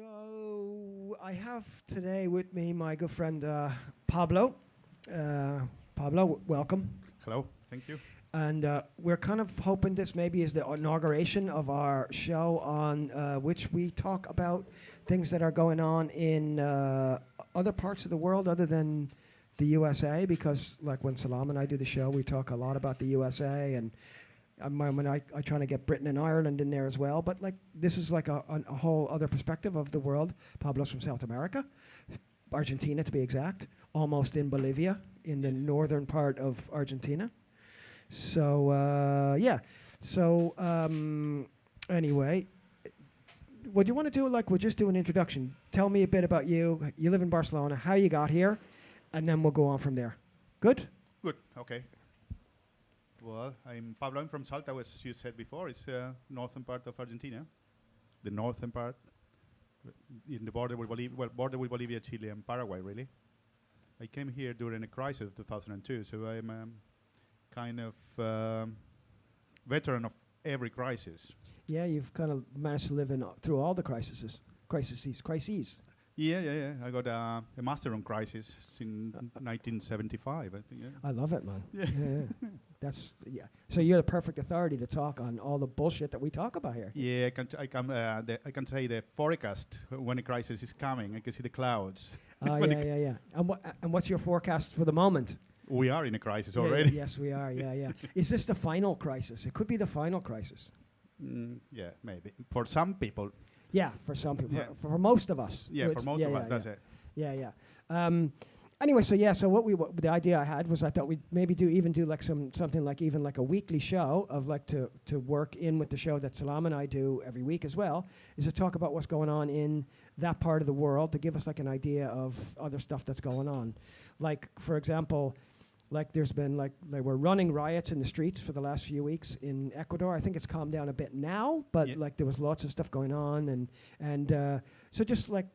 So I have today with me my good friend Pablo. Pablo, welcome. Hello, thank you. And we're kind of hoping this maybe is the inauguration of our show on which we talk about things that are going on in other parts of the world other than the USA, because like when Salam and I do the show, we talk a lot about the USA, and when I try to get Britain and Ireland in there as well. But like this is like a whole other perspective of the world. Pablo's from South America, Argentina to be exact, almost in Bolivia, in the northern part of Argentina. So yeah. So anyway, what do you want to do? Like, we'll just do an introduction. Tell me a bit about you. You live in Barcelona. How you got here, and then we'll go on from there. Good. Good, okay. Well, I'm Pablo. I'm from Salta, as you said before. It's northern part of Argentina. The northern part, in the border with Bolivia, Chile, and Paraguay, really. I came here during a crisis of 2002, so I'm kind of veteran of every crisis. Yeah, you've kind of managed to live in through all the crises. Yeah. I got a master on crisis in 1975, I think. Yeah. I love it, man. Yeah. That's So you're the perfect authority to talk on all the bullshit that we talk about here. Yeah, I can say the forecast when a crisis is coming. I can see the clouds. Yeah. And what's your forecast for the moment? We are in a crisis already. Yes, we are. Yeah. Is this the final crisis? It could be the final crisis. Yeah, maybe. For some people. Yeah, for some people. Yeah. For most of us. Yeah, for most of us, that's it. Yeah. Anyway, so the idea I had was I thought we'd maybe do like something like even like a weekly show of like to work in with the show that Salam and I do every week as well, is to talk about what's going on in that part of the world, to give us like an idea of other stuff that's going on. Like, for example, like there's been like we're running riots in the streets for the last few weeks in Ecuador. I think it's calmed down a bit now, but like there was lots of stuff going on, and so just like,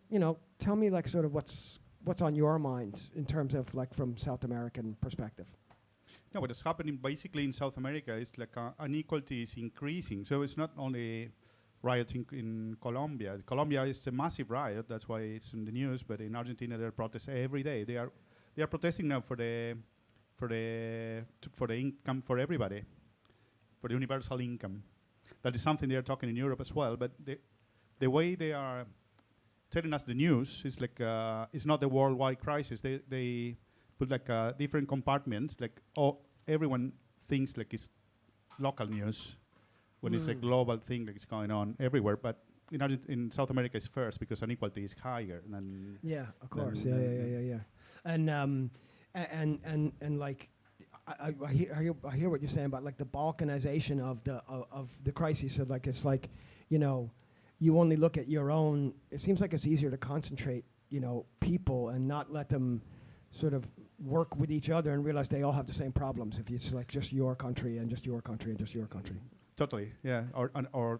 tell me like sort of what's on your mind in terms of like from South American perspective. No, what is happening basically in South America is like inequality is increasing. So it's not only riots in Colombia. Colombia is a massive riot, that's why it's in the news. But in Argentina, there are protests every day. They are protesting now for the income for everybody, for the universal income. That is something they are talking in Europe as well. But the way they are telling us the news is like it's not the worldwide crisis. They put like different compartments. Like everyone thinks like it's local news when it's a global thing like it's going on everywhere. But in South America it's first because inequality is higher. Yeah, of course. Yeah. And like I hear what you're saying about like the balkanization of the crisis. So like it's like, you only look at your own. It seems like it's easier to concentrate, people and not let them sort of work with each other and realize they all have the same problems. If it's like just your country and just your country and just your country. Totally, yeah. Or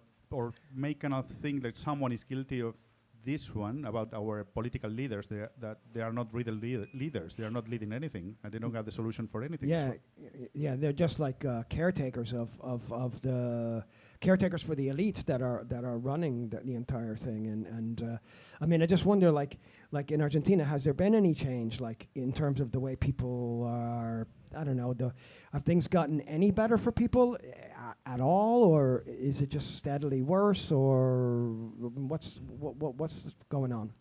make another thing that someone is guilty of this one about our political leaders. That they are not really leaders. They are not leading anything, and they don't have the solution for anything. Yeah. They're just like caretakers of the caretakers for the elites that are running the entire thing. And I mean, I just wonder, like in Argentina, has there been any change, like in terms of the way people are? I don't know. Have things gotten any better for people at all, or is it just steadily worse, or what's going on?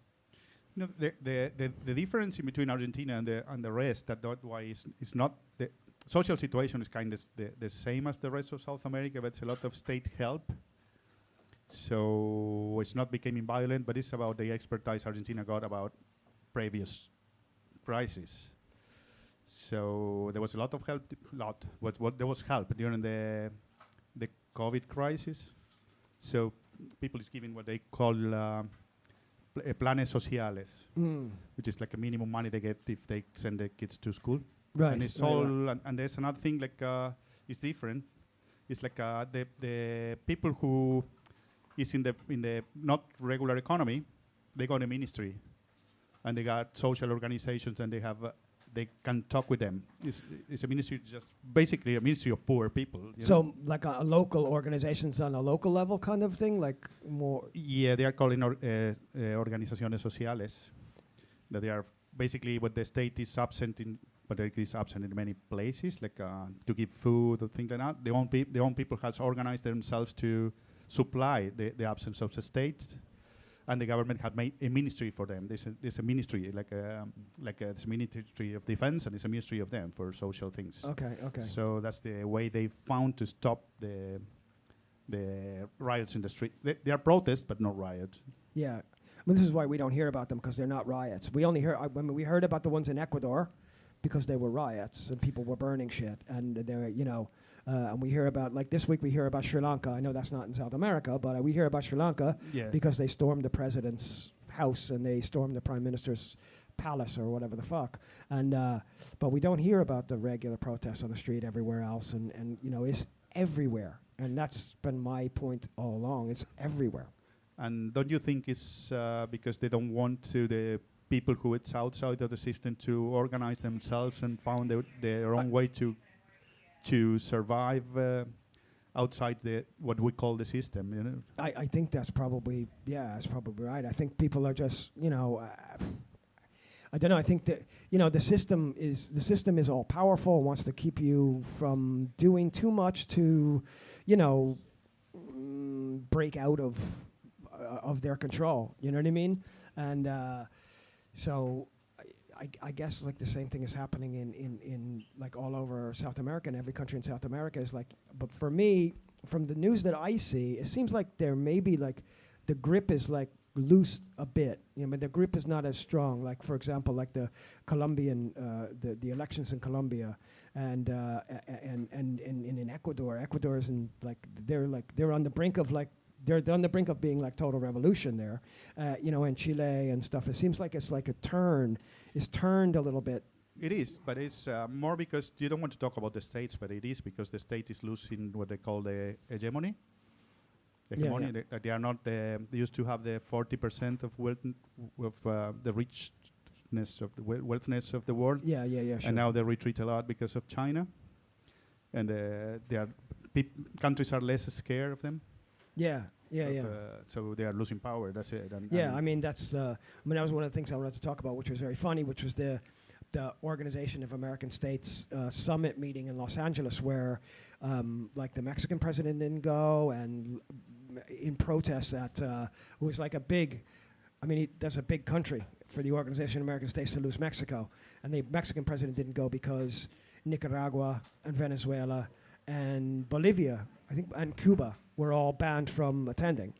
The difference in between Argentina and the rest, that's why it's not the social situation is kind of the same as the rest of South America, but it's a lot of state help. So it's not becoming violent, but it's about the expertise Argentina got about previous crises. So there was a lot of help. There was help during the COVID crisis. So people is giving what they call planes sociales, which is like a minimum money they get if they send their kids to school. Right. And it's and there's another thing like it's different. It's like the people who is in the not regular economy, they got a ministry, and they got social organizations, and they have they can talk with them. It's a ministry, just basically a ministry of poor people. You know? So like a local organizations on a local level kind of thing, like more. Yeah, they are calling organizaciones sociales. That they are basically what the state is absent in, but it is absent in many places, like to give food or things like that. The own people has organized themselves to supply the absence of the state, and the government had made a ministry for them. There's a ministry, it's a ministry of defense, and it's a ministry of them for social things. Okay. So that's the way they found to stop the riots in the street. They are protests, but not riots. Yeah. Well, this is why we don't hear about them, because they're not riots. We only hear when we heard about the ones in Ecuador, because they were riots and people were burning shit, and they're and we hear about, like this week we hear about Sri Lanka. I know that's not in South America, but we hear about Sri Lanka because they stormed the president's house and they stormed the prime minister's palace or whatever the fuck. And but we don't hear about the regular protests on the street everywhere else, and it's everywhere. And that's been my point all along. It's everywhere. And don't you think it's because they don't want the people who it's outside of the system to organize themselves and found their own way to survive outside what we call the system, you know? I think that's probably right. I think people are just, I don't know. I think that the system is all powerful and wants to keep you from doing too much to, break out of their control. You know what I mean? And so I guess like the same thing is happening in like all over South America, and every country in South America is like. But for me, from the news that I see, it seems like there may be like the grip is like loose a bit. But the grip is not as strong. Like for example, like the Colombian the elections in Colombia and in Ecuador. Ecuador is they're on the brink of like. They're on the brink of being like total revolution there, in Chile and stuff. It seems like it's like it's turned a little bit. It is, but it's more because you don't want to talk about the states, but it is because the state is losing what they call the hegemony. They are not. They used to have the 40% of the richness of the wealthiness of the world. Yeah, sure. And now they retreat a lot because of China, and countries are less scared of them. Yeah. So they are losing power. That's it. And I mean that was one of the things I wanted to talk about, which was very funny, which was the Organization of American States summit meeting in Los Angeles, where like the Mexican president didn't go, and in protest that it was like a big. I mean, that's a big country for the Organization of American States to lose Mexico, and the Mexican president didn't go because Nicaragua and Venezuela and Bolivia, I think, and Cuba were all banned from attending.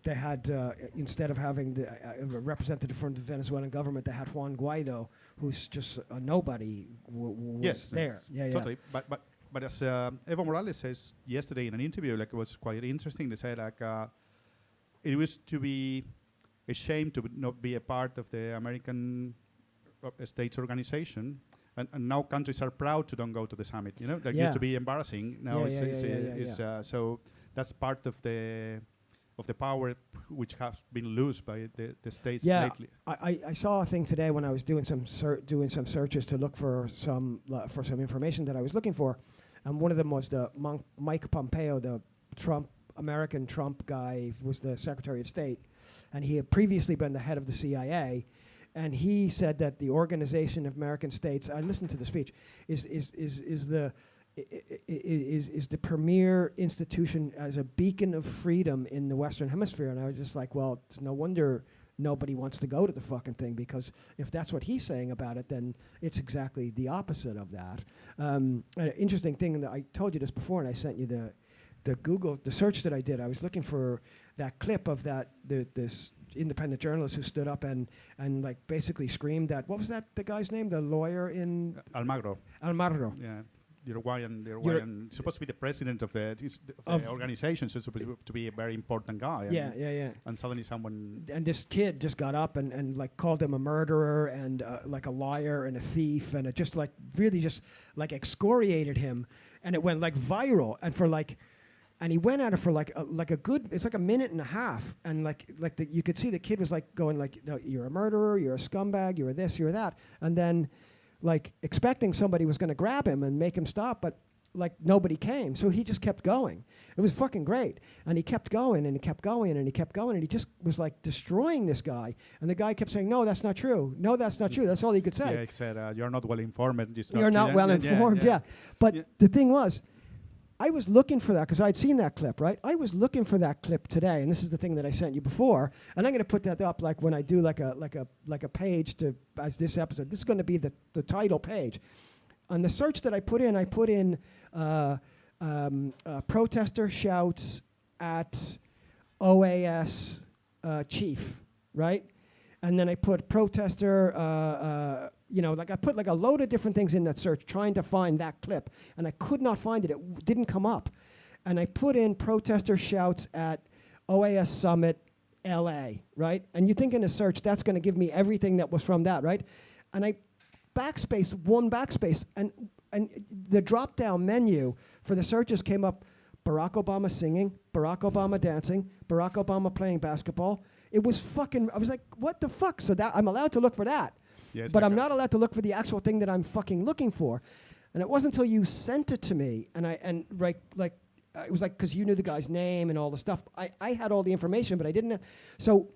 They had, instead of having a representative from the Venezuelan government, they had Juan Guaido, who's just a nobody, was there. Yeah, totally. But as Evo Morales says yesterday in an interview, like it was quite interesting. They said like it was to be a shame to not be a part of the American States organization. And now countries are proud to don't go to the summit. That used to be embarrassing. Now so that's part of the power which has been lost by the states lately. I saw a thing today when I was doing some searches to look for some information that I was looking for, and one of them was the Mike Pompeo, the American Trump guy, was the Secretary of State, and he had previously been the head of the CIA. And he said that the Organization of American States, I listened to the speech, is the premier institution as a beacon of freedom in the Western Hemisphere. And I was just like, well, it's no wonder nobody wants to go to the fucking thing, because if that's what he's saying about it, then it's exactly the opposite of that. An interesting thing, and I told you this before, and I sent you the search that I did. I was looking for that clip of this independent journalist who stood up and like basically screamed that, what was the guy's name, the lawyer in Almagro. Yeah, the Uruguayan, supposed to be the president of the organization, so it's supposed to be a very important guy. Yeah. And suddenly someone. And this kid just got up and like called him a murderer and like a liar and a thief, and it just like really just like excoriated him, and it went like viral. And he went at it for like a good, it's like a minute and a half, and you could see the kid was like going like, no, you're a murderer, you're a scumbag, you're this, you're that, and then like expecting somebody was going to grab him and make him stop, but like nobody came, so he just kept going. It was fucking great, and he kept going and he kept going and he kept going, and he just was like destroying this guy, and the guy kept saying, no, that's not true, no, that's not true. That's all he could say. Yeah, he said, you're not well informed. You're not well informed, yeah. But the thing was, I was looking for that because I'd seen that clip, right? I was looking for that clip today, and this is the thing that I sent you before, and I'm going to put that up like when I do like a page to as this episode. This is going to be the title page. On the search that I put in protester shouts at OAS chief, right? And then I put protester, I put like a load of different things in that search trying to find that clip, and I could not find it. It didn't come up. And I put in protester shouts at OAS Summit LA, right? And you think in a search that's going to give me everything that was from that, right? And I backspaced one backspace, and the drop-down menu for the searches came up Barack Obama singing, Barack Obama dancing, Barack Obama playing basketball. It was fucking, I was like, what the fuck? So that I'm allowed to look for that. Yes, but I'm not allowed to look for the actual thing that I'm fucking looking for. And it wasn't until you sent it to me, and it was like, because you knew the guy's name and all the stuff. I had all the information, but I didn't. So,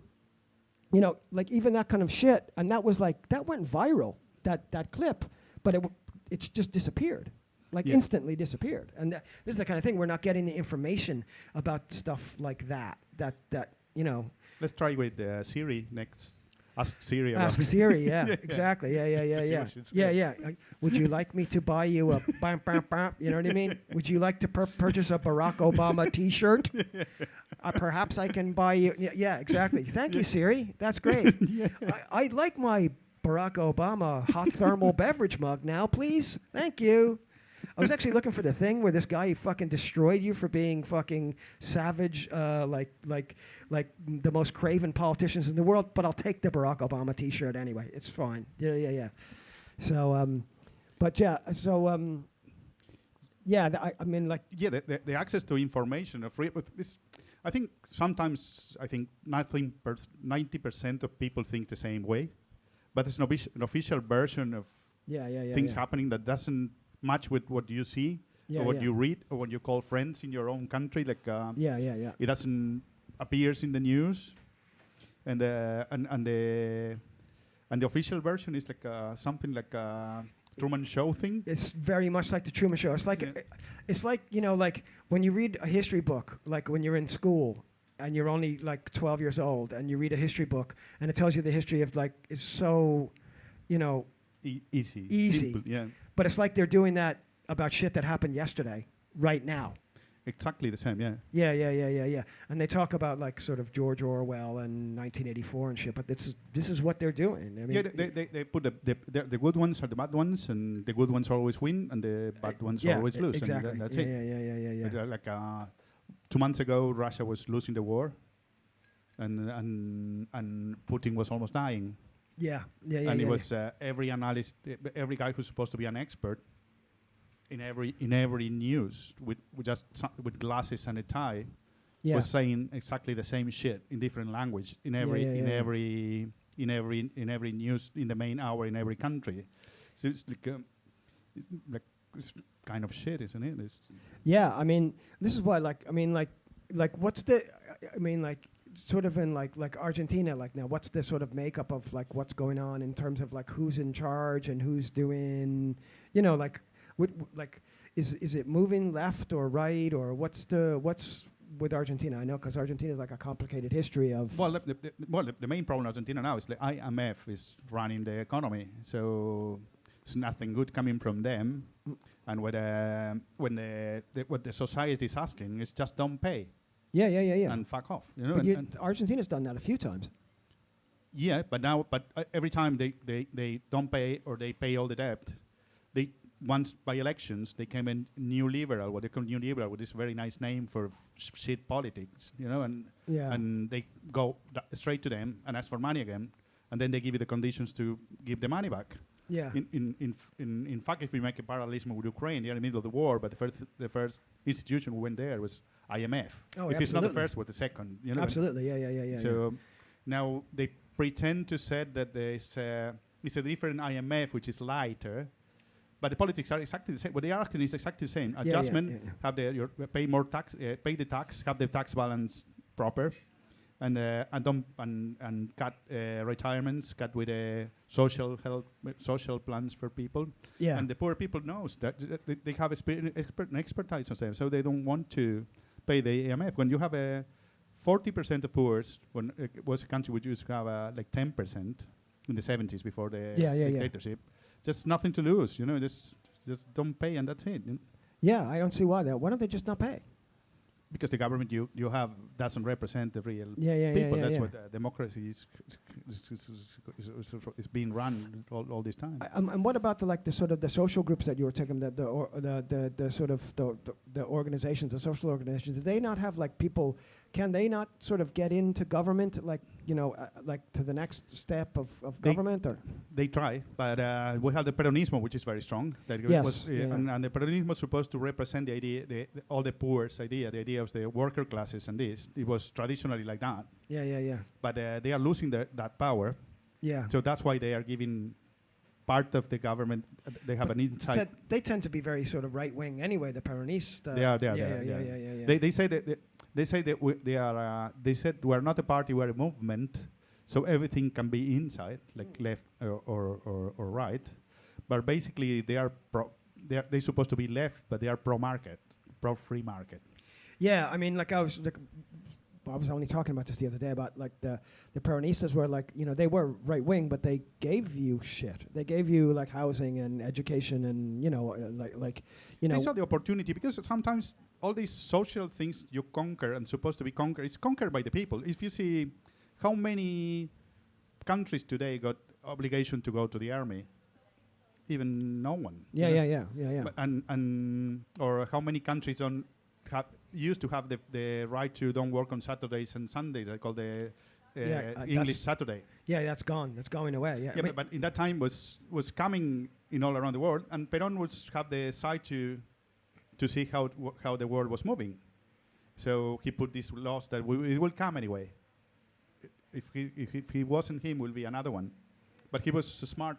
like even that kind of shit, and that was like, that went viral, that clip, but it's just disappeared. Instantly disappeared. And this is the kind of thing, we're not getting the information about stuff like that. Let's try with Siri next. Ask Siri. Ask Siri, yeah, exactly. Yeah. Would you like me to buy you a bam, bam, bam? You know what I mean? Would you like to purchase a Barack Obama T-shirt? Perhaps I can buy you. Yeah, exactly. Thank you, Siri. That's great. I'd like my Barack Obama hot thermal beverage mug now, please. Thank you. I was actually looking for the thing where this guy fucking destroyed you for being fucking savage, like the most craven politicians in the world. But I'll take the Barack Obama T-shirt anyway. It's fine. Yeah. So, the access to information of this. I think sometimes 90% of people think the same way, but there's an official version of things happening that doesn't match with what you see or what you read or what you call friends in your own country. It doesn't appears in the news, and the official version is like something like a Truman Show thing. It's very much like the Truman Show. It's like like when you read a history book, like when you're in school and you're only like 12 years old and you read a history book and it tells you the history of it's so easy. Simple, yeah. But it's like they're doing that about shit that happened yesterday, right now. Exactly the same, yeah. Yeah. And they talk about like sort of George Orwell and 1984 and shit, but this is what they're doing. I mean, they put the good ones are the bad ones, and the good ones always win, and the bad ones always lose. Exactly. And that's it. Yeah. Like 2 months ago, Russia was losing the war, and Putin was almost dying. Yeah. And it was every analyst, every guy who's supposed to be an expert in every news with glasses and a tie was saying exactly the same shit in different language in every news in the main hour in every country. So it's it's kind of shit, isn't it? I mean, this is why what's the sort of in like Argentina, like now, what's the sort of makeup of like what's going on in terms of like who's in charge and who's doing, is it moving left or right, or what's with Argentina? I know because Argentina is like a complicated history of. The main problem in Argentina now is the IMF is running the economy, so there's nothing good coming from them, and what the society is asking is just don't pay. Yeah. And fuck off. But Argentina's done that a few times. Yeah, but every time they don't pay or they pay all the debt, once by elections they came in new liberal, what they call new liberal, with this very nice name for shit politics, and they go straight to them and ask for money again, and then they give you the conditions to give the money back. Yeah. In fact, if we make a parallelism with Ukraine, they're in the middle of the war, but the first institution who went there was IMF. Oh, if it's not the absolutely. first, was the second. You know. Absolutely. Yeah. So now they pretend to say that it's a different IMF, which is lighter, but the politics are exactly the same. What they are asking is exactly the same. Adjustment, have pay more tax, pay the tax, have the tax balance proper, and cut retirements, cut with social health, social plans for people. Yeah. And the poor people knows that they have expertise on them, so they don't want to pay the IMF. When you have 40% of poor, when it was a country which used to have like 10% in the 70s before the dictatorship, just nothing to lose, you know, just don't pay and that's it. You know? Yeah, I don't see why that. Why don't they just not pay? Because the government you have doesn't represent the real Yeah, people. That's yeah. what democracy is being run all this time. And what about the sort of the social groups that you were talking about, the sort of the organizations, the social organizations? Do they not have like people? Can they not sort of get into government, like like to the next step of government? Or they try, but we have the Peronismo, which is very strong. That Yes, was, yeah. and the Peronismo was supposed to represent the idea, all the poor's idea, the idea of the worker classes, and this. It was traditionally like that. Yeah. But they are losing that power. Yeah. So that's why they are giving part of the government. They have an insight. They tend to be very sort of right wing anyway. The Peronist. They are. Yeah. They say that they say that they are. They said we're not a party, we're a movement. So everything can be inside, like left or right. But basically, they're supposed to be left, but they are pro-market, pro-free market. Yeah, I mean, like I was only talking about this the other day about like the Peronistas were like, they were right wing, but they gave you shit. They gave you like housing and education and They saw the opportunity because sometimes all these social things you conquer and supposed to be conquered, it's conquered by the people. If you see how many countries today got obligation to go to the army, even no one. Yeah. But and or how many countries used to have the right to don't work on Saturdays and Sundays. They call the English Saturday. Yeah, that's gone. That's going away. Yeah, but in that time was coming in all around the world, and Perón would have the sight to see how the world was moving. So he put these laws that it will come anyway. If he wasn't him, will be another one. But he was smart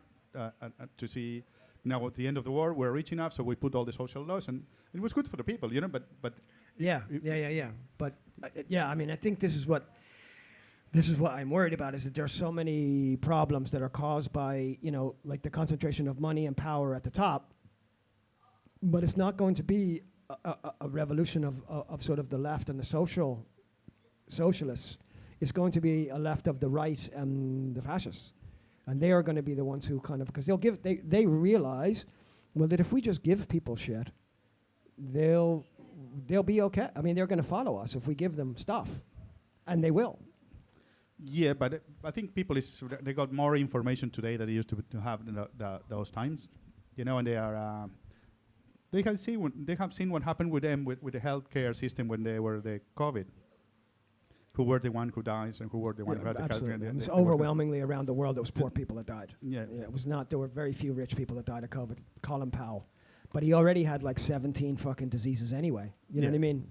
to see. Now at the end of the war, we're rich enough, so we put all the social laws, and it was good for the people, But yeah. But I mean, I think this is what I'm worried about, is that there's so many problems that are caused by like the concentration of money and power at the top. But it's not going to be a revolution of sort of the left and the socialists. It's going to be a left of the right and the fascists. And they are going to be the ones who kind of, because they realize, well, that if we just give people shit, they'll be okay. I mean, they're going to follow us if we give them stuff, and they will. Yeah, but I think people they got more information today than they used to have in those times, and they have seen what happened with them with the healthcare system when they were the COVID. Who were the one who dies and who were the one who had the absolutely. healthcare? It was overwhelmingly around the world. It was poor people that died. Yeah, it was not. There were very few rich people that died of COVID. Colin Powell, but he already had like 17 fucking diseases anyway. You know what I mean?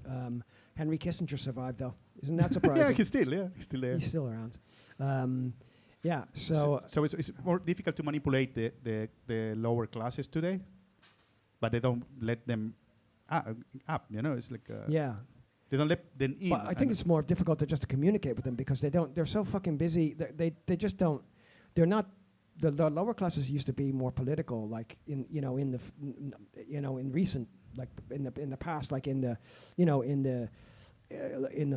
Henry Kissinger survived though. Isn't that surprising? Yeah, he's still there. He's still around. So it's more difficult to manipulate the lower classes today, but they don't let them up. It's like they don't let them in. But I think it's more difficult to communicate with them because they're so fucking busy. They just don't. They're not. The lower classes used to be more political, like in recent, like in the past, like in the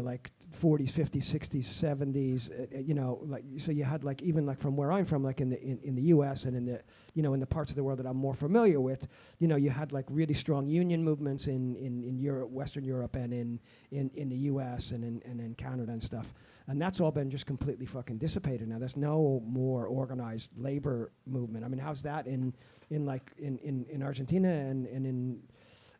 like 40s, 50s, 60s, 70s, like so you had like even like from where I'm from, like in the U.S. and in the in the parts of the world that I'm more familiar with, you had like really strong union movements in Europe, Western Europe, and in the U.S. and in Canada and stuff, and that's all been just completely fucking dissipated now. There's no more organized labor movement. I mean, how's that in Argentina and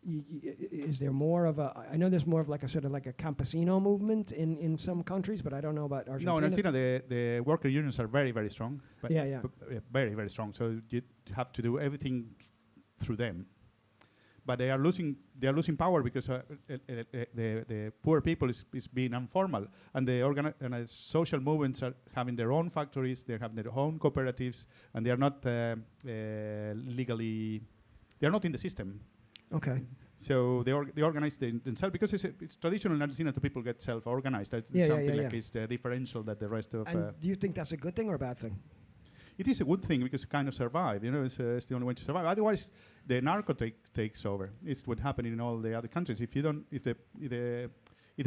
is there more of a? I know there's more of like a sort of like a campesino movement in some countries, but I don't know about Argentina. No, in Argentina the worker unions are very, very strong. But Yeah. very, very strong. So you have to do everything through them. But they are losing power because the poor people is being informal, and the social movements are having their own factories, they have their own cooperatives, and they are not legally, they are not in the system. Okay. So they organize themselves because it's traditional in Argentina to people get self-organized. That's something like it's the differential that the rest of. And do you think that's a good thing or a bad thing? It is a good thing because it kind of survive. You know, it's the only way to survive. Otherwise, the narco takes over. It's what happened in all the other countries. If the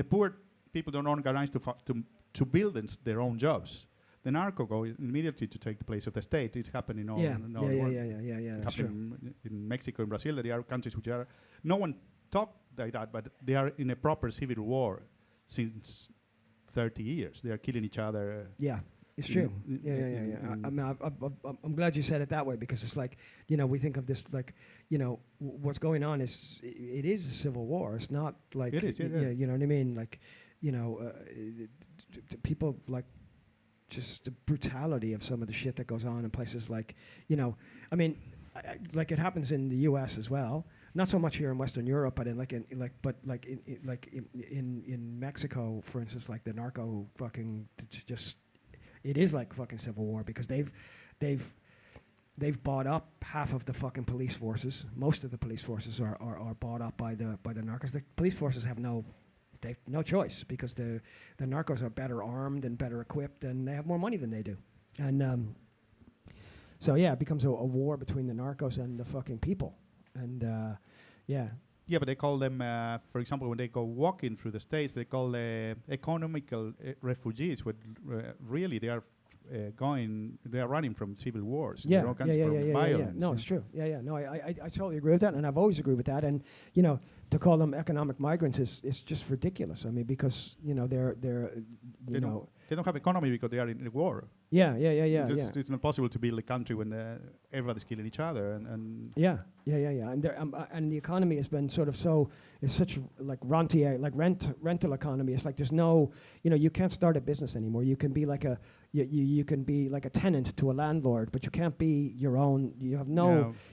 poor people don't organize to build their own jobs, the narco go immediately to take the place of the state. It's happening all in all the world. Yeah. It's That's true. happening in Mexico and Brazil. There are countries which are no one talked like that, but they are in a proper civil war since 30 years. They are killing each other. Yeah. It's true. Yeah. I'm glad you said it that way because it's like, we think of this like, what's going on it is a civil war. It's not like, it is, you know what I mean? Like, people like just the brutality of some of the shit that goes on in places like, like it happens in the U.S. as well. Not so much here in Western Europe, but in Mexico, for instance, like the narco fucking just. It is like fucking civil war because they've bought up half of the fucking police forces. Most of the police forces are bought up by the narcos. The police forces have no choice because the narcos are better armed and better equipped and they have more money than they do. And so it becomes a war between the narcos and the fucking people. And Yeah, but they call them, for example, when they go walking through the states, they call economical refugees. But really, they are running from civil wars. Violence. No, it's true. No, I totally agree with that, and I've always agreed with that. And to call them economic migrants is just ridiculous. I mean, because they don't have economy because they are in a war. Yeah. It's not possible to build a country when everybody's killing each other and. Yeah. And the economy has been sort of it's such like rentier, like rental economy. It's like there's no, you can't start a business anymore. You can be like you can be like a tenant to a landlord, but you can't be your own. You have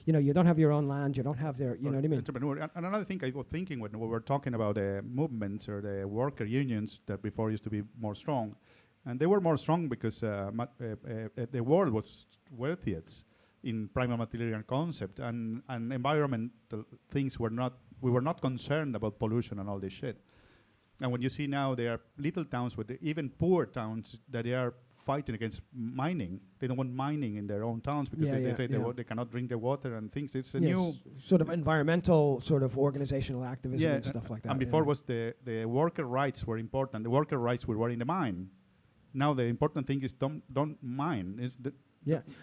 you don't have your own land. You don't have you know what I mean? Entrepreneur. And another thing I was thinking when we were talking about the movements or the worker unions that before used to be more strong, and they were more strong because the world was wealthiest in prima material concept and environmental things we were not concerned about pollution and all this shit. And when you see now there are little towns with even poor towns that they are fighting against mining. They don't want mining in their own towns because they say they cannot drink the water and things. It's a new sort of environmental sort of organizational activism and stuff like that. And before was the worker rights were important. The worker rights were in the mine. Now the important thing is don't mine.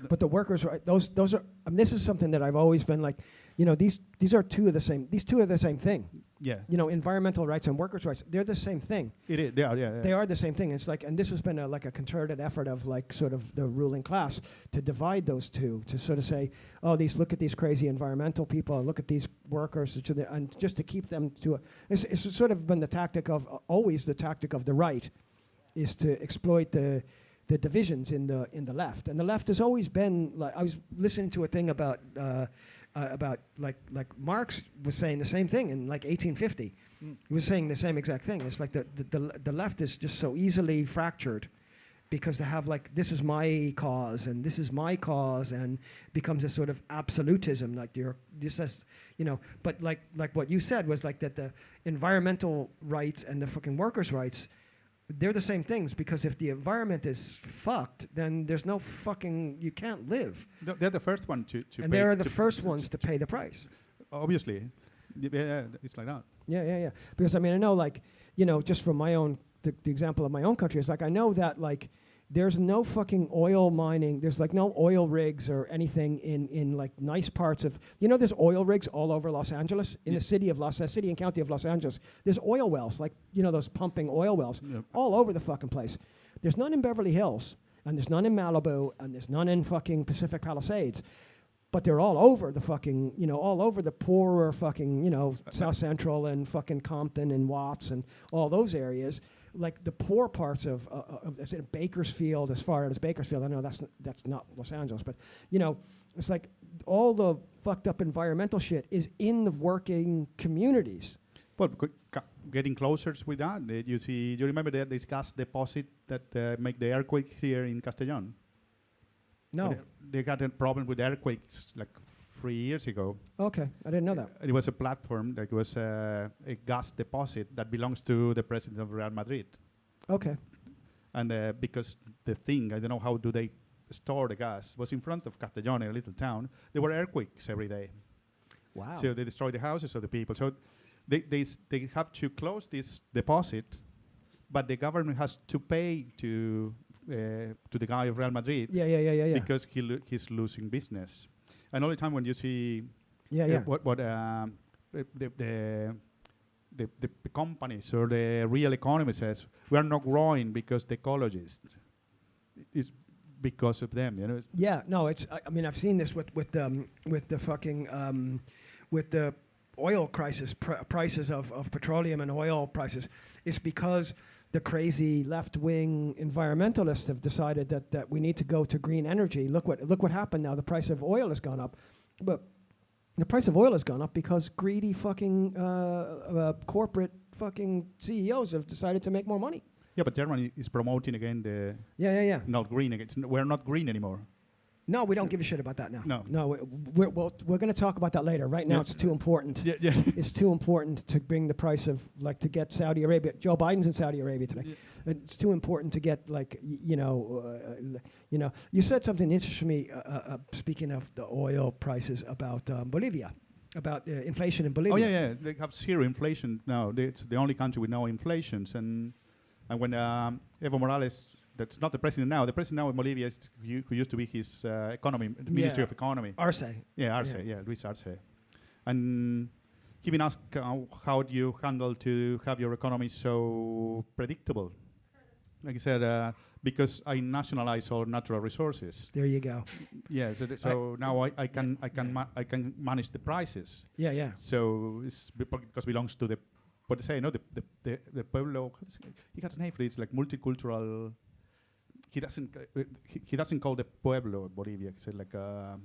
But the workers' right, those are. This is something that I've always been like, these are two of the same. These two are the same thing. Yeah. Environmental rights and workers' rights, they're the same thing. It is. They are. Yeah. They are the same thing. It's like, and this has been a concerted effort of like sort of the ruling class to divide those two, to sort of say, look at these crazy environmental people, look at these workers, and just to keep them to. It's sort of been the tactic of the right, is to exploit the divisions in the left, and the left has always been like. I was listening to a thing about like Marx was saying the same thing in like 1850. He was saying the same exact thing. It's like the left is just so easily fractured because they have like, this is my cause and this is my cause, and becomes a sort of absolutism, like but like what you said was like that the environmental rights and the fucking workers' rights, they're the same things, because if the environment is fucked, then there's no fucking, you can't live. They're the first one to and they're the first ones to pay the price. Obviously. Yeah, it's like that. Yeah. Because I mean, I know like, just from my own, the example of my own country, is like, I know that like, there's no fucking oil mining. There's like no oil rigs or anything in like nice parts of, there's oil rigs all over Los Angeles, in the city and county of Los Angeles. There's oil wells, like, those pumping oil wells all over the fucking place. There's none in Beverly Hills, and there's none in Malibu, and there's none in fucking Pacific Palisades. but they're all over the fucking, all over the poorer fucking, South Central and fucking Compton and Watts and all those areas. Like the poor parts of Bakersfield, as far as Bakersfield, I know that's not Los Angeles, but it's like all the fucked up environmental shit is in the working communities. Well, getting closer with that, you remember this gas deposit that make the earthquake here in Castellón? No. They got a problem with earthquakes like 3 years ago. Okay, I didn't know that. It was a platform that was a gas deposit that belongs to the president of Real Madrid. Okay. And because the thing, I don't know how do they store the gas, was in front of Castellón, a little town. There were earthquakes every day. Wow. So they destroyed the houses of the people. So they have to close this deposit, but the government has to pay to the guy of Real Madrid. Yeah. Because he's losing business. And all the time when you see what the companies or the real economy says, we are not growing because the ecologists. It's because of them, Yeah, no, it's. I mean, I've seen this with the fucking with the oil crisis, prices of petroleum and oil prices. It's because the crazy left-wing environmentalists have decided that we need to go to green energy. Look what happened now. The price of oil has gone up, but the price of oil has gone up because greedy fucking corporate fucking CEOs have decided to make more money. Yeah, but Germany is promoting again the not green again. We're not green anymore. No, we don't give a shit about that now. No. We're going to talk about that later. Right now, it's too important. Yeah. It's too important to bring the price of, like, to get Saudi Arabia. Joe Biden's in Saudi Arabia today. Yeah. It's too important to get, like, You said something interesting to me, speaking of the oil prices, about Bolivia, about inflation in Bolivia. Oh, yeah. They have zero inflation now. It's the only country with no inflations. And when Evo Morales... That's not the president now. The president now in Bolivia is who used to be his Ministry of Economy. Arce. Yeah, Arce. Yeah, Luis Arce. And he been asked how do you handle to have your economy so predictable? Like he said, because I nationalize all natural resources. There you go. Yeah. So now I can manage the prices. Yeah. So it's because it belongs to the what they say. No, the pueblo. He has a name for it. It's like multicultural. He doesn't call the pueblo Bolivia. He said like a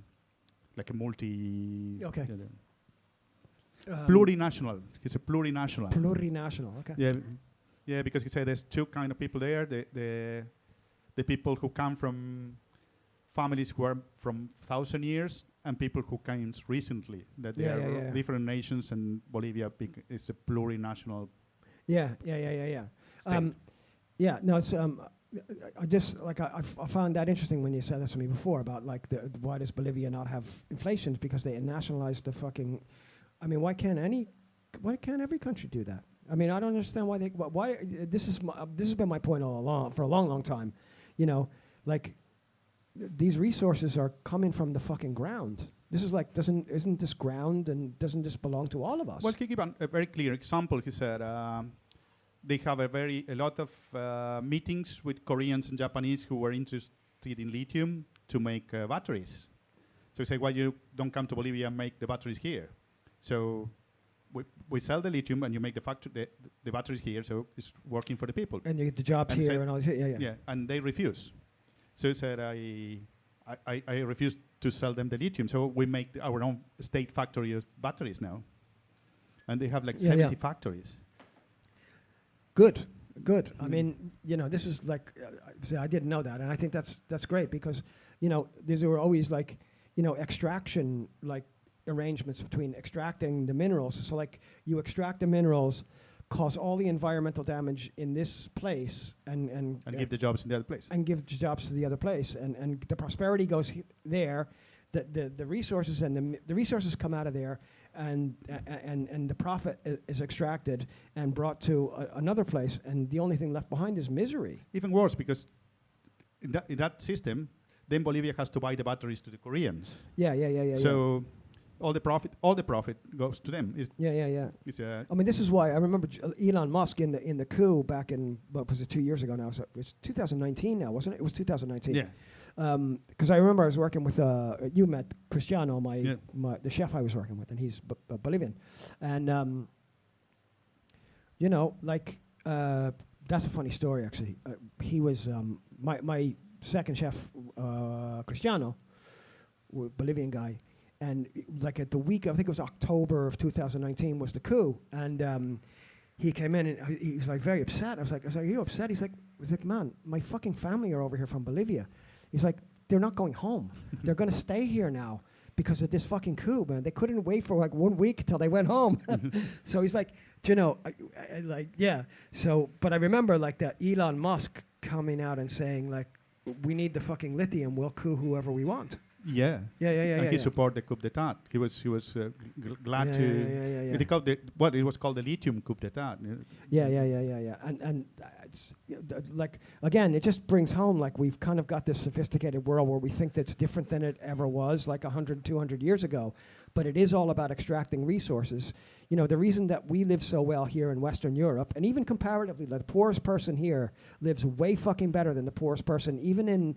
multi. Okay. Plurinational. He's a plurinational. Plurinational. Okay. Yeah, because he said there's two kind of people there. The people who come from families who are from 1,000 years and people who came recently. That they are different nations, and Bolivia is a plurinational. Yeah. No, it's I just I found that interesting when you said this to me before about like why does Bolivia not have inflation? Because they nationalized the fucking. I mean, why can't every country do that? I mean, I don't understand why this has been my point all along for a long time. Like these resources are coming from the fucking ground. This is like isn't this ground and doesn't this belong to all of us? Well, he gave a very clear example. He said. They have a lot of meetings with Koreans and Japanese who were interested in lithium to make batteries. So we say, why you don't come to Bolivia and make the batteries here? So we sell the lithium and you make the batteries here, so it's working for the people. And you get the jobs here and all this. Yeah, and they refuse. So he said, I refuse to sell them the lithium, so we make our own state factory of batteries now. And they have like 70 factories. Good. I mean, this is like, I didn't know that, and I think that's great because, there were always like, extraction like arrangements between extracting the minerals. So like, you extract the minerals, cause all the environmental damage in this place, and give the jobs in the other place. And give jobs to the other place, and the prosperity goes there. The resources and the resources come out of there, and the profit is extracted and brought to another place, and the only thing left behind is misery. Even worse, because in that system, then Bolivia has to buy the batteries to the Koreans. Yeah. So all the profit goes to them. Yeah. I mean, this is why I remember Elon Musk in the coup back in, what was it, 2 years ago now? So it was 2019 now, wasn't it? It was 2019. Yeah. Because I remember I was working with you met Cristiano, Yeah. the chef I was working with, and he's Bolivian, and you know, like that's a funny story actually. He was my second chef, Cristiano, Bolivian guy, and like at the week, I think it was October of 2019 was the coup, and he came in and he was like very upset. I was like, are you upset? He's like, man, my fucking family are over here from Bolivia. He's like, they're not going home. They're going to stay here now because of this fucking coup, man. They couldn't wait for like 1 week till they went home. So he's like, do you know, I like, yeah. So, but I remember like that Elon Musk coming out and saying like, we need the fucking lithium. We'll coup whoever we want. Yeah. Yeah. And he supported the coup d'état. He was glad to. Yeah. They called it was called the lithium coup d'état. Yeah. And it's like again, it just brings home like we've kind of got this sophisticated world where we think that's different than it ever was, like 100, 200 years ago. But it is all about extracting resources. You know, the reason that we live so well here in Western Europe, and even comparatively, the poorest person here lives way fucking better than the poorest person, even in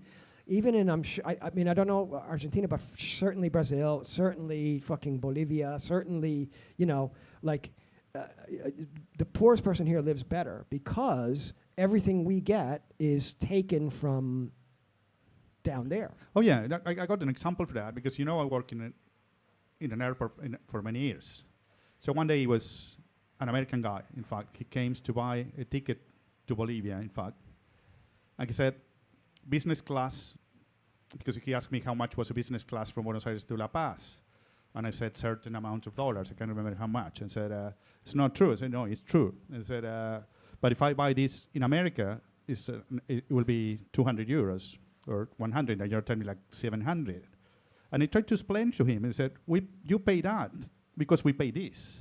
I'm sure, I mean, I don't know Argentina, but certainly Brazil, certainly fucking Bolivia, certainly, you know, like the poorest person here lives better because everything we get is taken from down there. Oh yeah, I got an example for that because I work in an airport for many years. So one day he was an American guy. In fact, he came to buy a ticket to Bolivia. In fact, like I said, business class, because he asked me how much was a business class from Buenos Aires to La Paz. And I said certain amount of dollars. I can't remember how much. And said, it's not true. I said, no, it's true. And said, but if I buy this in America, it will be 200 euros or 100. And you're telling me like 700. And I tried to explain to him and said, you pay that because we pay this.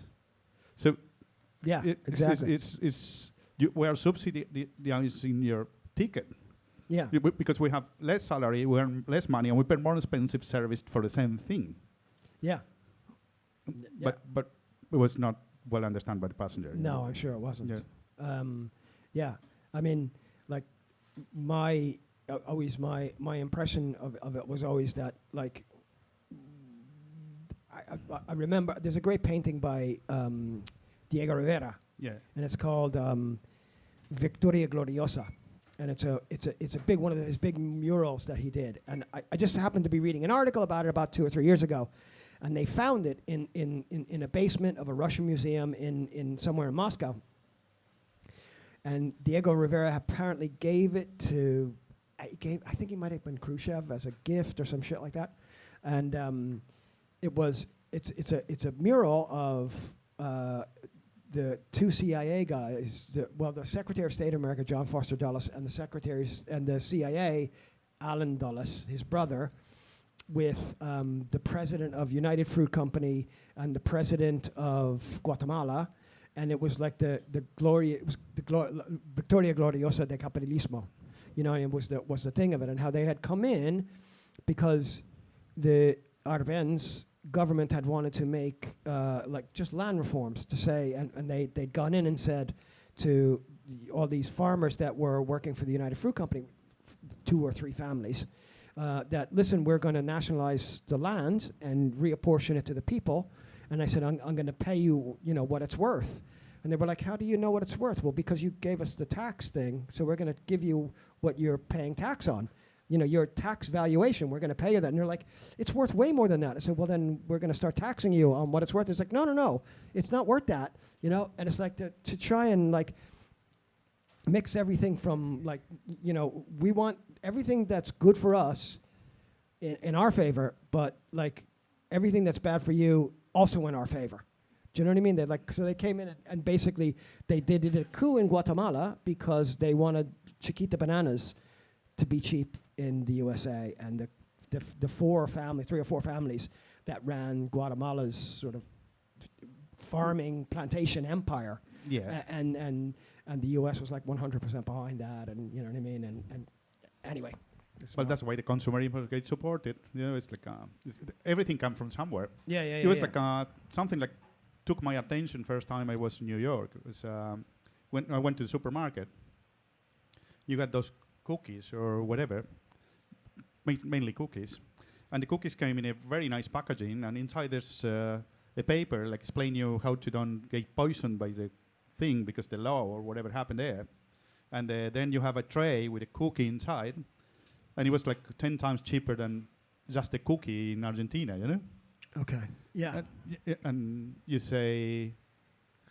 So yeah, exactly. We are subsidizing your ticket. Yeah. Because we have less salary, we earn less money, and we pay more expensive service for the same thing. Yeah. But it was not well understood by the passenger. No, I'm sure it wasn't. Yeah. Yeah. I mean, like my impression of it was always that like I remember there's a great painting by Diego Rivera. Yeah. And it's called Victoria Gloriosa. And it's a big one of his big murals that he did. And I just happened to be reading an article about it about 2 or 3 years ago. And they found it in a basement of a Russian museum in somewhere in Moscow. And Diego Rivera apparently gave it to, I think he might have been Khrushchev as a gift or some shit like that. And it's a mural of the two CIA guys, the Secretary of State of America, John Foster Dulles, and the CIA, Alan Dulles, his brother, with the president of United Fruit Company and the president of Guatemala, and it was like Victoria Gloriosa de Capitalismo, and it was the thing of it, and how they had come in because the Arbenz government had wanted to make like just land reforms to say, and they'd gone in and said to all these farmers that were working for the United Fruit Company, 2 or 3 families, that listen, we're going to nationalize the land and reapportion it to the people. And I said, I'm going to pay you, what it's worth. And they were like, how do you know what it's worth? Well, because you gave us the tax thing, so we're going to give you what you're paying tax on. Your tax valuation, we're going to pay you that. And they're like, it's worth way more than that. I said, well, then we're going to start taxing you on what it's worth. It's like, no, it's not worth that, And it's like to try and like mix everything from like, we want everything that's good for us in our favor, but like everything that's bad for you also in our favor. Do you know what I mean? So they came in and basically they did a coup in Guatemala because they wanted Chiquita bananas to be cheap in the USA, and the 3 or 4 families that ran Guatemala's sort of farming plantation empire. Yeah. And the US was like 100% behind that, and you know what I mean? And anyway. Well, that's why the consumer get supported. It's like everything comes from somewhere. Yeah. It was like something like took my attention first time I was in New York. It was when I went to the supermarket. You got those cookies or whatever, mainly cookies. And the cookies came in a very nice packaging, and inside there's a paper like explain you how to don't get poisoned by the thing because the law or whatever happened there. And then you have a tray with a cookie inside, and it was like 10 times cheaper than just a cookie in Argentina, you know? Okay. Yeah. And you say,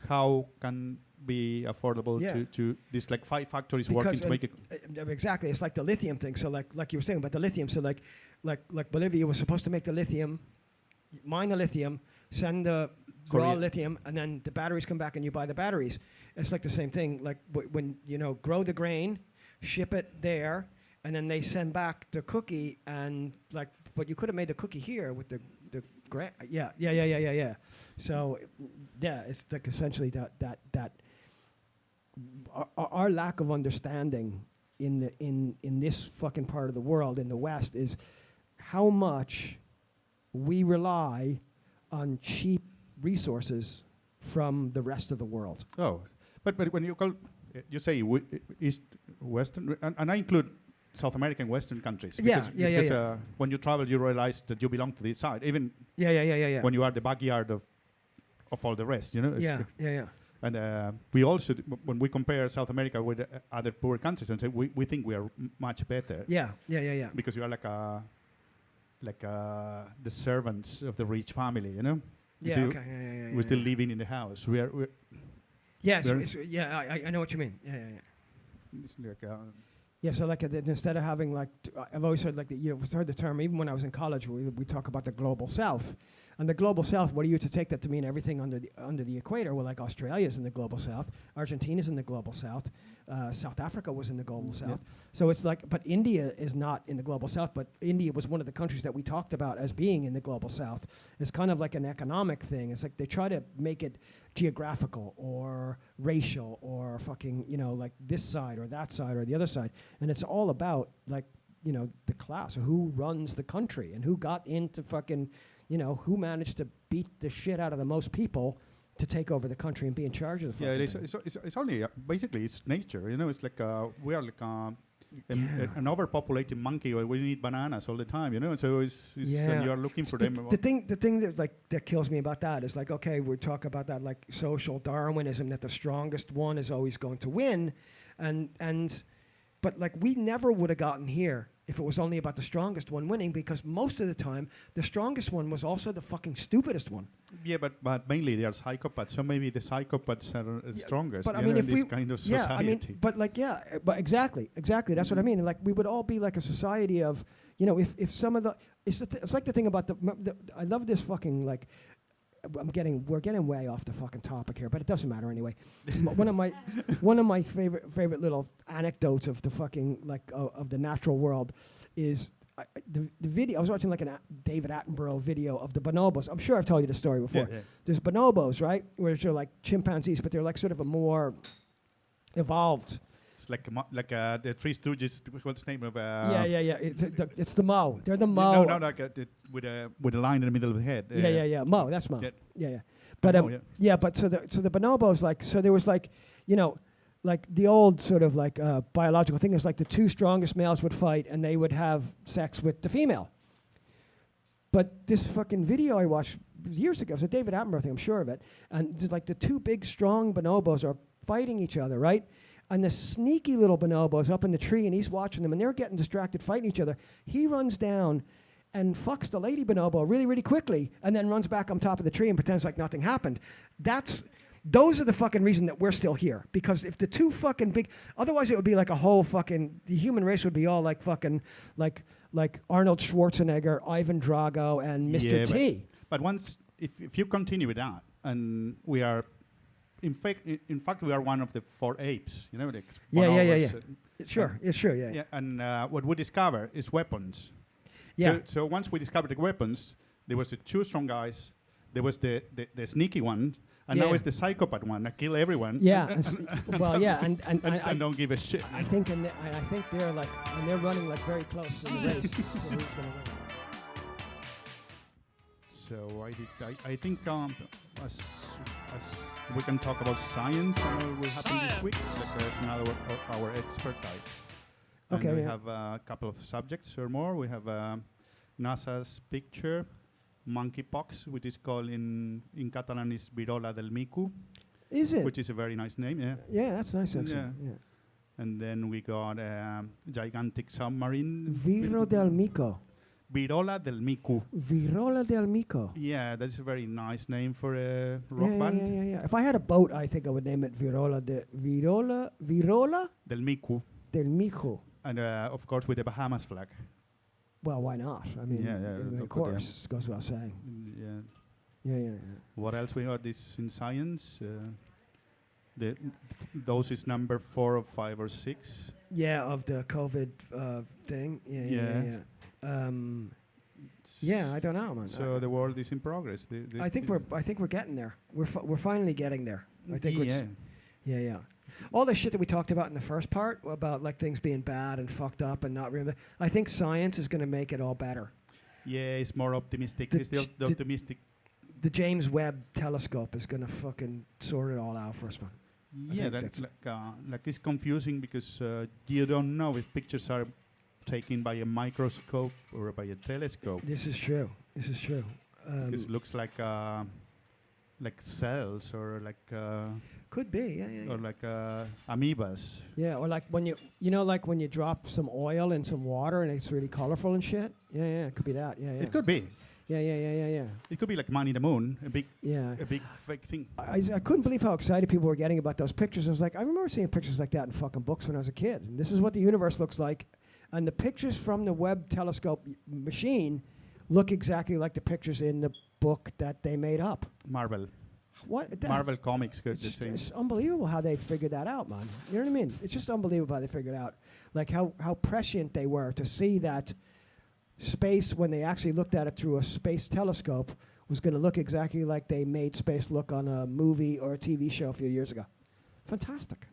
how can be affordable to these like 5 factories Because working to make it? Exactly. It's like the lithium thing. So like you were saying about the lithium. So like Bolivia was supposed to make the lithium, mine the lithium, send the raw lithium, and then the batteries come back and you buy the batteries. It's like the same thing. Like when grow the grain, ship it there, and then they send back the cookie, and like, but you could have made the cookie here with the grain. Yeah. So yeah, it's like essentially that our lack of understanding in this fucking part of the world in the West is how much we rely on cheap resources from the rest of the world. Oh, but when you call, you say East, Western, and I include South American Western countries. Because when you travel, you realize that you belong to this side, even when you are the backyard of all the rest, you know? Yeah. And we also, when we compare South America with other poor countries, and say we think we are much better. Yeah. Because you are like the servants of the rich family, you know? We're still living in the house. We're yes. I know what you mean. Yeah. It's like So like instead of having like, I've always heard like heard the term, even when I was in college, we talk about the global South. And the global South, what are you to take that to mean everything under the equator? Well, like Australia's in the global South, Argentina's in the global South, South Africa was in the global South. So it's like, but India is not in the global South, but India was one of the countries that we talked about as being in the global South. It's kind of like an economic thing. It's like they try to make it geographical or racial or fucking, like this side or that side or the other side. And it's all about like, the class, or who runs the country and who got into fucking, who managed to beat the shit out of the most people to take over the country and be in charge of the fucking thing. It's only, basically, it's nature, It's like, we are like an overpopulated monkey, or we need bananas all the time, So it's and you are looking for them. The thing that kills me about that is like, okay, we're talking about that like social Darwinism, that the strongest one is always going to win, but like we never would have gotten here if it was only about the strongest one winning, because most of the time the strongest one was also the fucking stupidest one. Yeah, but mainly they are psychopaths, so maybe the psychopaths are strongest. But I mean, if this kind of society. But exactly, that's what I mean. Like we would all be like a society of, if some of the, it's like the thing about I love this fucking like. We're getting way off the fucking topic here, but it doesn't matter anyway. one of my favorite little anecdotes of the fucking of the natural world is the video. I was watching like a David Attenborough video of the bonobos. I'm sure I've told you the story before. Yeah. There's bonobos, right, which are like chimpanzees, but they're like sort of a more evolved. It's like the Three Stooges. What's the name of? It's the Mo. They're the Mo. No, like with a line in the middle of the head. Mo. That's Mo. Yeah. But but so the bonobos, like, so there was like, like the old sort of like biological thing is like the two strongest males would fight and they would have sex with the female. But this fucking video I watched years ago, it was a David Attenborough thing, I'm sure of it, and it's like the two big strong bonobos are fighting each other, right? And the sneaky little bonobo's up in the tree, and he's watching them, and they're getting distracted fighting each other. He runs down and fucks the lady bonobo really, really quickly, and then runs back on top of the tree and pretends like nothing happened. Those are the fucking reason that we're still here. Because if the two fucking big, otherwise it would be like a whole fucking, the human race would be all like fucking, like Arnold Schwarzenegger, Ivan Drago, and Mr. T. But once, if you continue with that, and we are, in fact, we are one of the 4 apes, like Sure, yeah. And what we discover is weapons. Yeah. So once we discovered the weapons, there was the 2 strong guys, there was the sneaky one, and now it's the psychopath one that kill everyone. Yeah. And don't give a shit. I think they're like, and they're running like very close in the race. So who's gonna win? So I think as we can talk about science, will happen this week. That's another of our expertise. Okay, and we yeah. have a couple of subjects or more. We have NASA's picture, monkeypox, which is called in Catalan is virola del mico, Is it? which is a very nice name. Yeah. Yeah, that's nice actually. Yeah. Yeah. And then we got gigantic submarine. Viro del Mico. Virola del mico. Virola del Mico. Yeah, that's a very nice name for a Yeah, rock yeah, band. yeah, yeah, yeah. If I had a boat, I think I would name it Virola Del mico. del Mico. And of course with the Bahamas flag. Well, why not? I mean, Yeah, yeah, of look at course, goes without saying. Yeah. Yeah, yeah, yeah. What else we got this in science? Those is number 4 or 5 or 6. Yeah, of the COVID thing. Yeah, yeah, yeah. Yeah. Yeah, I don't know, man. So the world is in progress. I think we're getting there. We're finally getting there. I think yeah. yeah. All the shit that we talked about in the first part about like things being bad and fucked up and not really. I think science is going to make it all better. Yeah, it's more optimistic. The It's the the- optimistic. The James Webb telescope is going to fucking sort it all out for us, man. Yeah, think that's like it's confusing because you don't know if pictures are taken by a microscope or by a telescope. This is true. Because it looks like cells or Could be, yeah. or like amoebas. Yeah, or like when like when you drop some oil in some water and it's really colorful and shit. Yeah, it could be that. Yeah. It could be. Yeah. It could be like Man in the Moon, a big fake thing. I couldn't believe how excited people were getting about those pictures. I was like, I remember seeing pictures like that in fucking books when I was a kid. And this is what the universe looks like. And the pictures from the Webb telescope machine look exactly like the pictures in the book that they made up. Marvel. What? Marvel Comics could the same. It's unbelievable how they figured that out, man. You know what I mean? It's just unbelievable how they figured out. Like how prescient they were to see that space when they actually looked at it through a space telescope was going to look exactly like they made space look on a movie or a TV show a few years ago. Fantastic.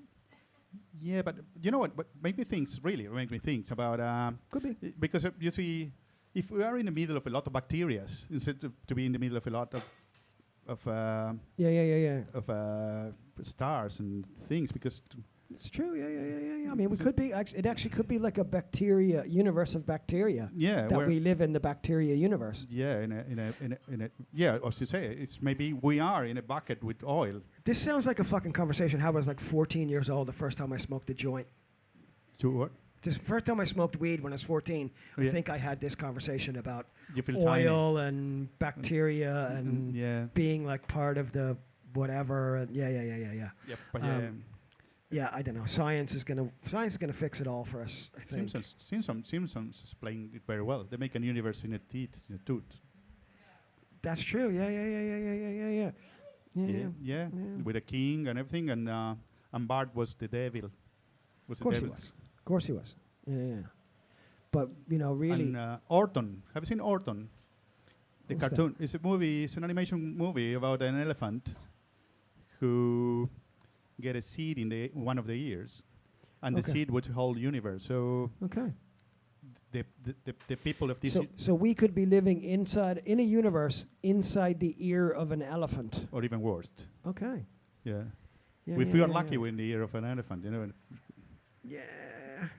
Yeah, but you know what? But make me think about Could be. because you see, if we are in the middle of a lot of bacteria, instead of to be in the middle of a lot of Yeah. stars and things, because It's true. Yeah. I mean, we So- could be. It actually could be like a bacteria universe of bacteria. yeah, That we're- we live in the bacteria universe. yeah, in a yeah, as you say, it's maybe we are in a bucket with oil. This sounds like a fucking conversation. How I was like 14 years old the first time I smoked a joint. To what? This first time I smoked weed when I was 14. I Yeah. think I had this conversation about You feel tiny. oil and bacteria and yeah, being like part of the whatever. And yeah. yeah, but yeah. Yeah, I don't know. Science is gonna fix it all for us. I think. Simpsons explain it very well. They make a universe in a tooth. That's true. Yeah. Yeah, with a king and everything, and Bart was the devil. Of course he was. Yeah. But really. And Orton. Have you seen Orton? The What's cartoon. It's a movie. It's an animation movie about an elephant who get a seed in one of the ears, and the Okay. seed would hold universe. So Okay. the people of this, So we could be living in a universe inside the ear of an elephant. or even worse. Okay. Yeah. Yeah, If yeah, we are yeah, lucky, yeah. we're in the ear of an elephant. Yeah,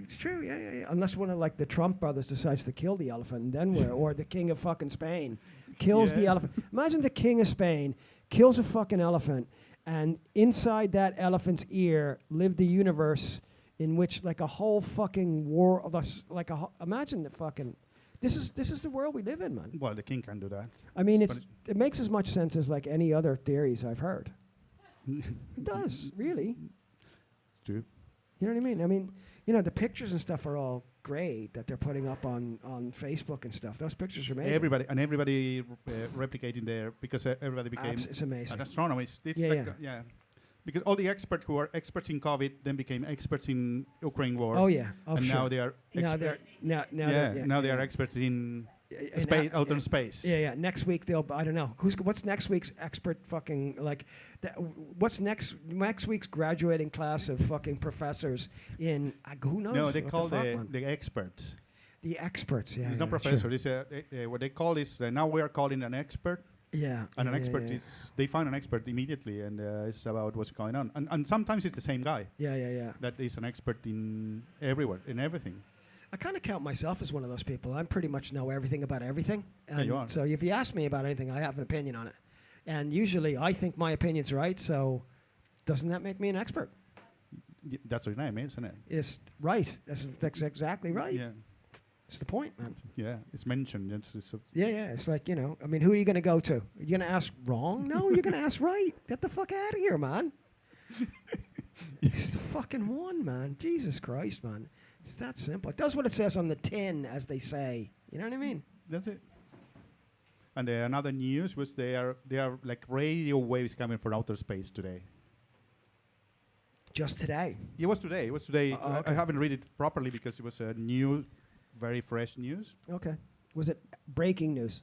it's true. Yeah. Unless one of like the Trump brothers decides to kill the elephant, and then where? Or the king of fucking Spain kills the Yeah. elephant. Imagine the king of Spain kills a fucking elephant, and inside that elephant's ear lived a universe in which like a whole fucking war. Imagine the fucking. This is the world we live in, man. Well, the king can do that. I mean, But it makes as much sense as like any other theories I've heard. It does, really. True. You know what I mean? The pictures and stuff are all great that they're putting up on Facebook and stuff. Those pictures are amazing. Everybody replicating there because everybody became It's amazing. an astronomist. It's Yeah, like, yeah. yeah. Because all the experts who are experts in COVID then became experts in Ukraine war. Oh yeah. Oh and sure. now they are now they're now they are experts in in space, a- outer yeah. space. Yeah. Next week I don't know what's next week's expert fucking like. What's next week's graduating class of fucking professors in who knows? No, they What call fuck, man? the experts. The experts. Yeah. It's not professor. It's what they call is now we are calling an expert. Yeah. And an yeah, expert yeah. is they find an expert immediately, and it's about what's going on. And sometimes it's the same guy Yeah. that is an expert in everywhere, in everything. I kind of count myself as one of those people. I pretty much know everything about everything. And you are. so if you ask me about anything, I have an opinion on it. And usually I think my opinion's right, so doesn't that make me an expert? That's what your name is, isn't it? It's right. That's exactly right. Yeah. It's the point, man. Yeah, it's mentioned. Yeah. It's like, you know, I mean, who are you going to go to? Are you going to ask wrong? No, you're going to ask right. Get the fuck out of here, man. It's the fucking one, man. Jesus Christ, man. It's that simple. It does what it says on the tin, as they say. You know what I mean? That's it. And another news was they are like radio waves coming from outer space today. Just today. It was today. Okay. I haven't read it properly because it was a new, very fresh news. Okay. Was it breaking news?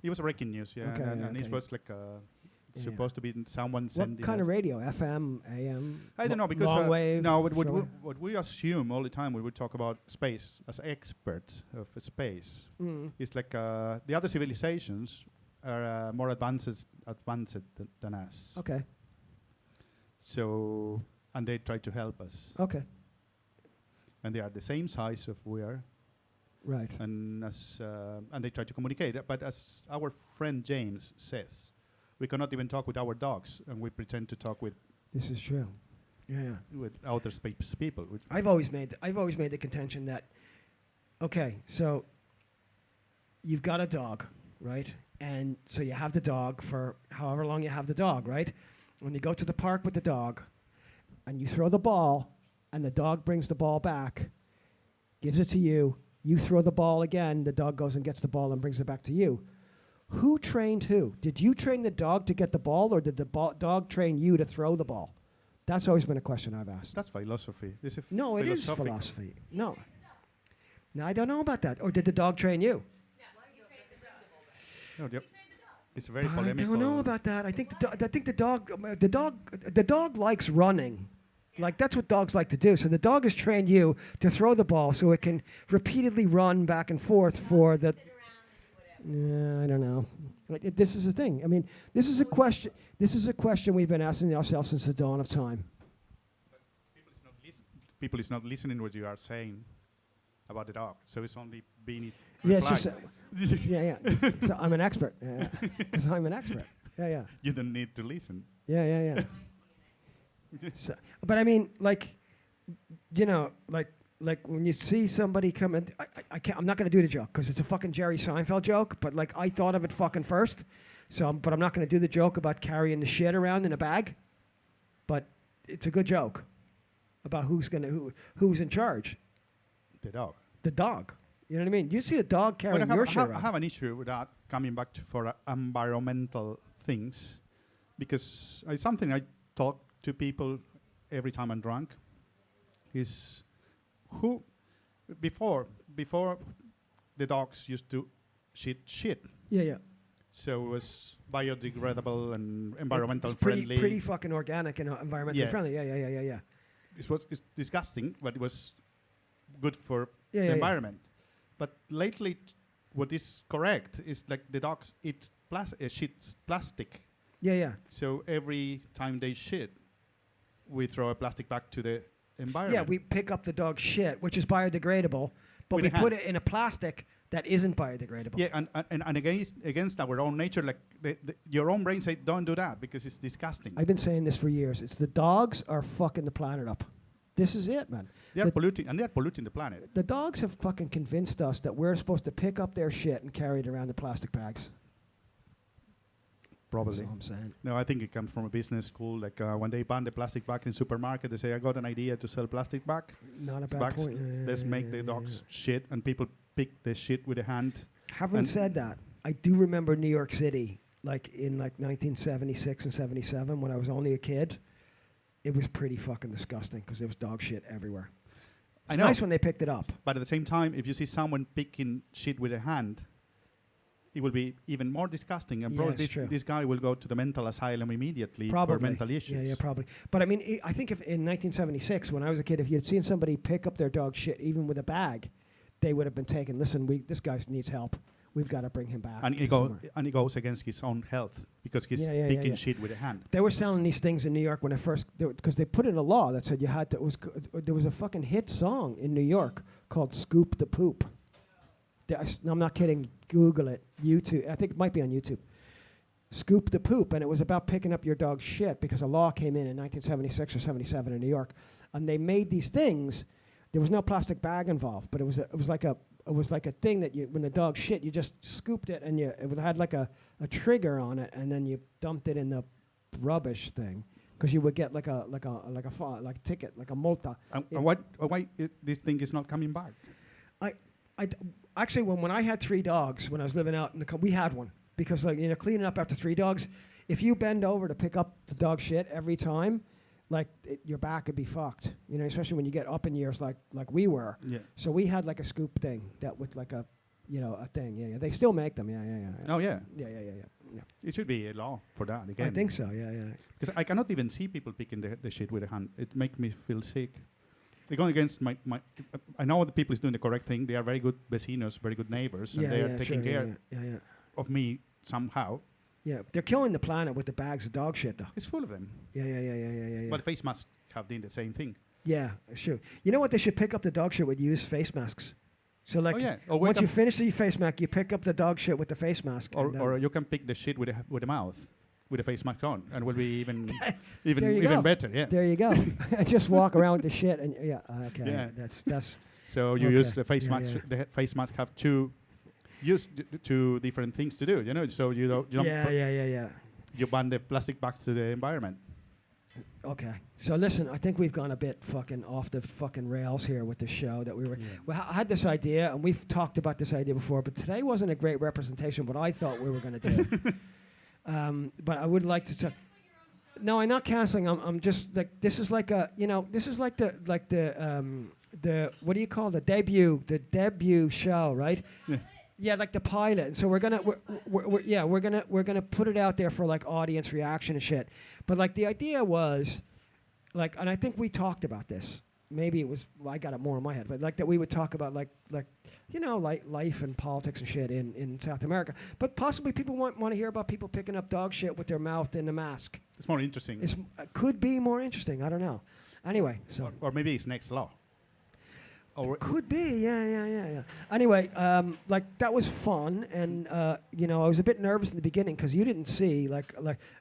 It was breaking news, yeah. Okay, and it okay. was like supposed to be someone sending. What kind us. of radio? FM, AM? I don't know because long wave. no, short? what we assume all the time when we talk about space as experts of space, it's like the other civilizations are more advanced than us. Okay. So and they try to help us, Okay. and they are the same size of we are, Right. and they try to communicate. But as our friend James says, we cannot even talk with our dogs, and we pretend to talk with This is true. Yeah. outer space people. I've always made the contention that, okay, so you've got a dog, right? And so you have the dog for however long you have the dog, right? When you go to the park with the dog and you throw the ball and the dog brings the ball back, gives it to you, you throw the ball again, the dog goes and gets the ball and brings it back to you. Who trained who? Did you train the dog to get the ball, or did the dog train you to throw the ball? That's always been a question I've asked. That's philosophy. This is No, it is philosophical. philosophy. No. No, I don't know about that. Or did the dog train you? No, it's very I polemical. don't know about that. I think the dog likes running. Like that's what dogs like to do. So the dog has trained you to throw the ball so it can repeatedly run back and forth for the. I don't know. This is the thing. I mean, this is a question. This is a question we've been asking ourselves since the dawn of time. People is not listening what you are saying about the dog. So it's only Vinnie. Yeah, it's just, yeah. So I'm an expert. Yeah, because I'm an expert. Yeah. You don't need to listen. Yeah. So, but I mean, like, you know, like when you see somebody come in, I can't. I'm not gonna do the joke because it's a fucking Jerry Seinfeld joke. But like, I thought of it fucking first. So, but I'm not gonna do the joke about carrying the shit around in a bag. But it's a good joke about who's in charge. The dog. The dog. You know what I mean? You see a dog carrying your shit I around. have an issue with that coming back for environmental things, because something I talk to people every time I'm drunk is who before the dogs used to shit. Yeah. So it was biodegradable and environmental It's pretty, friendly. pretty fucking organic and environmentally Yeah. friendly. Yeah. It's disgusting, but it was good for Yeah, the yeah. environment. But lately, what is correct is like the dogs eat shits plastic. Yeah. So every time they shit, we throw a plastic back to the environment. Yeah, we pick up the dog shit, which is biodegradable, but With we a hand. put it in a plastic that isn't biodegradable. Yeah, and against our own nature, like your own brain say, don't do that because it's disgusting. I've been saying this for years. It's the dogs are fucking the planet up. This is it, man. They are polluting the planet. The dogs have fucking convinced us that we're supposed to pick up their shit and carry it around in plastic bags. Probably. That's all I'm saying. No, I think it comes from a business school. Like when they ban the plastic bag in supermarket, they say, I got an idea to sell plastic bag. Not a bad bags. point. Let's make the dogs shit, and people pick the shit with a hand. Having And said that, I do remember New York City, like in like 1976 and 77, when I was only a kid. It was pretty fucking disgusting because there was dog shit everywhere. I It's know. nice when they picked it up. But at the same time, if you see someone picking shit with a hand, it will be even more disgusting. And Yeah, probably it's true. this guy will go to the mental asylum immediately Probably. for mental issues. Yeah, probably. But I mean, I think if in 1976, when I was a kid, if you'd seen somebody pick up their dog shit, even with a bag, they would have been taken. Listen, this guy needs help. We've got to bring him back. And he goes against his own health because he's picking shit with a hand. They were selling these things in New York when because they put in a law that said you had to. There was a fucking hit song in New York called "Scoop the Poop." I'm not kidding. Google it. YouTube. I think it might be on YouTube. Scoop the Poop, and it was about picking up your dog's shit because a law came in 1976 or 77 in New York, and they made these things. There was no plastic bag involved, but it was like a thing that when the dog shit, you just scooped it and it had like a trigger on it, and then you dumped it in the rubbish thing because you would get like a ticket, like a multa. And why this thing is not coming back? Actually, when I had 3 dogs, when I was living out in we had one because cleaning up after 3 dogs, if you bend over to pick up the dog shit every time, your back would be fucked, especially when you get up in years like we were. Yeah. So we had like a scoop thing that with like a thing. Yeah. They still make them. Yeah. Oh yeah. Yeah. It should be a law for that again. I think so. Yeah. Because I cannot even see people picking the shit with a hand. It makes me feel sick. They're going against my. I know the people is doing the correct thing. They are very good vecinos, very good neighbors, and they are taking care of me somehow. Yeah, they're killing the planet with the bags of dog shit, though. It's full of them. Yeah. But face masks have done the same thing. Yeah, it's true. You know what? They should pick up the dog shit with used face masks. So once you finish the face mask, you pick up the dog shit with the face mask. Or you can pick the shit with the mouth, with the face mask on, and will be even better. Yeah. There you go. Just walk around with the shit and okay. Yeah. That's. So you use the face mask. The face mask have two different things to do. So you don't. You ban the plastic bags to the environment. Okay. So listen, I think we've gone a bit fucking off the fucking rails here with the show that we were. Well, I had this idea, and we've talked about this idea before, but today wasn't a great representation of what I thought we were going to do. But I would like to. No, I'm not canceling. I'm just like this is like a this is like the what do you call the debut show, right? Yeah. Yeah, like the pilot. And so we're gonna put it out there for like audience reaction and shit. But like the idea was, like, and I think we talked about this. Maybe it was I got it more in my head, but like that we would talk about like life and politics and shit in South America. But possibly people want to hear about people picking up dog shit with their mouth in a mask. It's more interesting. It could be more interesting. I don't know. Anyway, so or maybe it's next law. Could be, yeah. Anyway, like that was fun, and I was a bit nervous in the beginning because you didn't see, like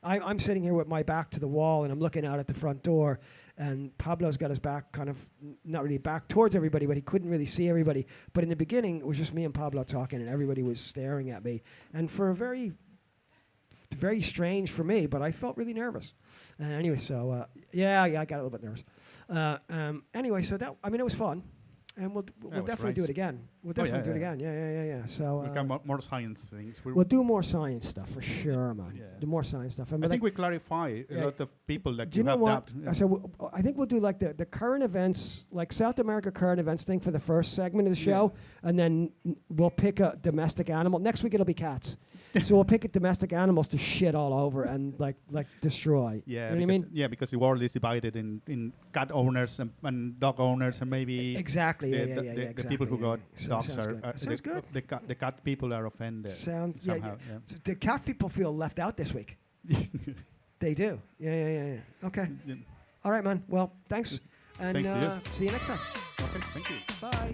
I'm sitting here with my back to the wall and I'm looking out at the front door, and Pablo's got his back kind of not really back towards everybody, but he couldn't really see everybody. But in the beginning, it was just me and Pablo talking, and everybody was staring at me, and for a very, very strange for me, but I felt really nervous. And anyway, so I got a little bit nervous. Anyway, so it was fun. And we'll definitely do it again. We'll definitely do it again. Yeah. So we'll come more science things. We'll do more science stuff for sure, man. Yeah. Do more science stuff. I think we clarify a lot of people that do you know have what? that. So I think we'll do like the current events, like South America current events thing for the first segment of the show, and then we'll pick a domestic animal. Next week it'll be cats. So we'll pick domestic animals to shit all over and like destroy. Yeah, you know what I mean? Yeah, because the world is divided in cat owners and dog owners and maybe exactly. The people who got dogs sounds good. The cat people are offended. Somehow. Yeah. So the cat people feel left out this week. They do. Yeah. Okay. Yeah. All right, man. Well, thanks. And Thanks to you. see you next time. Okay, thank you. Bye.